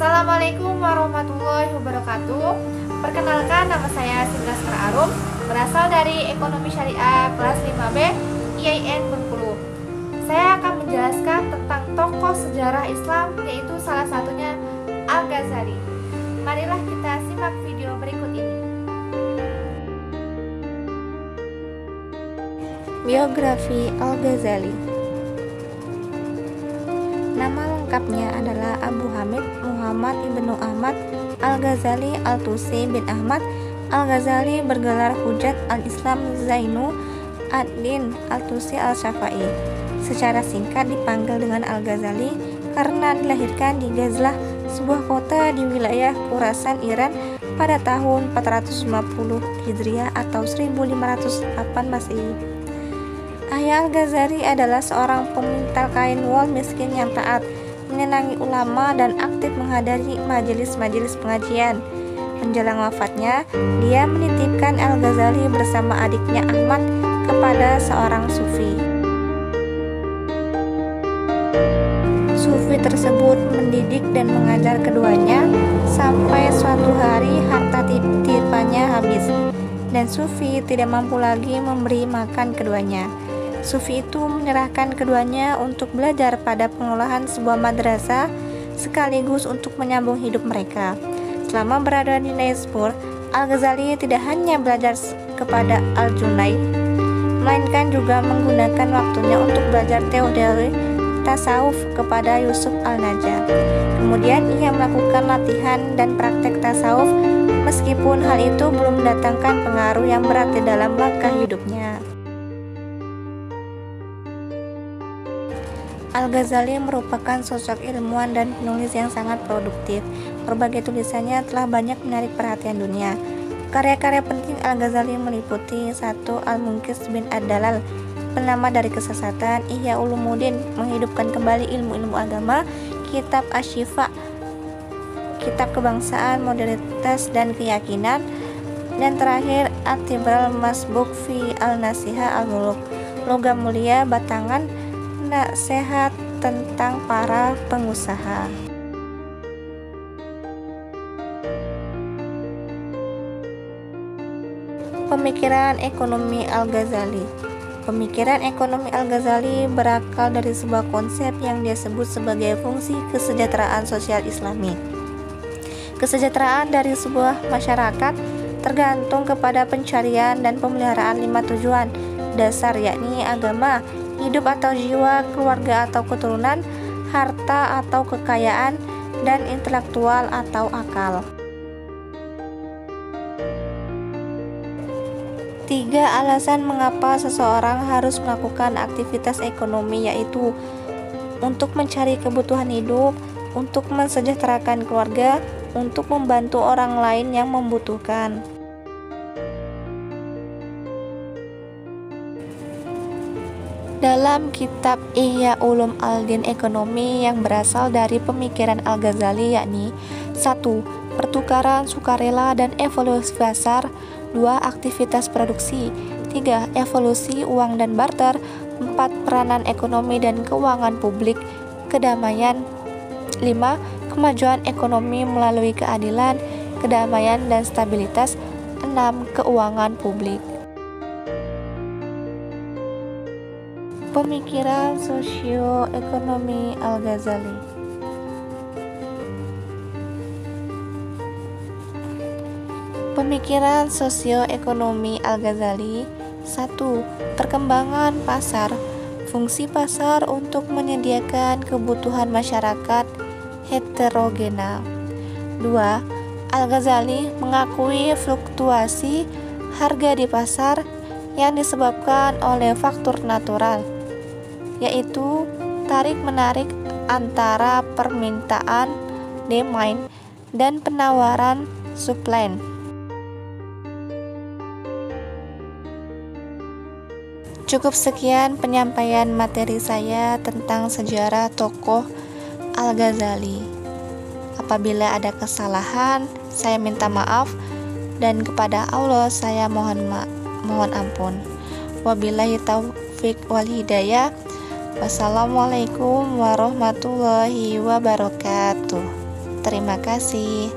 Assalamualaikum warahmatullahi wabarakatuh. Perkenalkan, nama saya Silgaskar Arum, berasal dari Ekonomi Syariah kelas 5B IAIN Bengkulu. Saya akan menjelaskan tentang tokoh sejarah Islam, yaitu salah satunya Al-Ghazali. Marilah kita simak video berikut ini. Biografi Al-Ghazali. Nama lengkapnya adalah Abu Hamid Muhammad ibnu Ahmad Al-Ghazali Al-Tusi bin Ahmad Al-Ghazali, bergelar Hujjat al-Islam Zainu ad-Din Al-Tusi Al-Syafi'i. Secara singkat dipanggil dengan Al-Ghazali karena dilahirkan di Ghazlah, sebuah kota di wilayah Khurasan, Iran pada tahun 450 Hijriah atau 1508 Masehi. Ayah Al-Ghazali adalah seorang pemintal kain wol miskin yang taat, menyenangi ulama, dan aktif menghadiri majelis-majelis pengajian. Menjelang wafatnya, dia menitipkan Al-Ghazali bersama adiknya Ahmad kepada seorang sufi. Sufi tersebut mendidik dan mengajar keduanya sampai suatu hari harta titipannya habis, dan sufi tidak mampu lagi memberi makan keduanya. Sufi itu menyerahkan keduanya untuk belajar pada pengolahan sebuah madrasah sekaligus untuk menyambung hidup mereka. Selama berada di Naisapur, Al-Ghazali tidak hanya belajar kepada Al-Junaid, melainkan juga menggunakan waktunya untuk belajar teori tasawuf kepada Yusuf Al-Najjar. Kemudian ia melakukan latihan dan praktek tasawuf, meskipun hal itu belum mendatangkan pengaruh yang berat di dalam langkah hidupnya. Al-Ghazali merupakan sosok ilmuwan dan penulis yang sangat produktif. Berbagai tulisannya telah banyak menarik perhatian dunia. Karya-karya penting Al-Ghazali meliputi 1. Al-Munqidh bin Ad-Dalal, penama dari kesesatan; Ihya Ulumuddin, menghidupkan kembali ilmu-ilmu agama; Kitab Asy-Syifa, kitab kebangsaan, modernitas, dan keyakinan; dan terakhir At-Tibral Masbuk fi Al-Nasihah Al-Muluk, logam mulia, batangan nasihat tentang para pengusaha. Pemikiran ekonomi Al-Ghazali. Pemikiran ekonomi Al-Ghazali berakal dari sebuah konsep yang dia sebut sebagai fungsi kesejahteraan sosial Islami. Kesejahteraan dari sebuah masyarakat tergantung kepada pencarian dan pemeliharaan 5 tujuan dasar, yakni agama, hidup atau jiwa, keluarga atau keturunan, harta atau kekayaan, dan intelektual atau akal. 3 alasan mengapa seseorang harus melakukan aktivitas ekonomi, yaitu untuk mencari kebutuhan hidup, untuk mensejahterakan keluarga, untuk membantu orang lain yang membutuhkan. Dalam kitab Ihya Ulum al-Din Ekonomi yang berasal dari pemikiran Al-Ghazali, yakni 1. Pertukaran sukarela dan evolusi pasar; 2. Aktivitas produksi; 3. Evolusi uang dan barter; 4. Peranan ekonomi dan keuangan publik; kedamaian; 5. Kemajuan ekonomi melalui keadilan, kedamaian, dan stabilitas; 6. Keuangan publik. Pemikiran sosioekonomi Al-Ghazali. Pemikiran sosioekonomi Al-Ghazali. 1. Perkembangan pasar. Fungsi pasar untuk menyediakan kebutuhan masyarakat heterogena. 2. Al-Ghazali mengakui fluktuasi harga di pasar yang disebabkan oleh faktor natural, yaitu tarik-menarik antara permintaan demand dan penawaran supply. Cukup sekian penyampaian materi saya tentang sejarah tokoh Al-Ghazali. Apabila ada kesalahan, saya minta maaf, dan kepada Allah saya mohon ampun. Wabillahi taufiq wal hidayah. Wassalamualaikum warahmatullahi wabarakatuh. Terima kasih.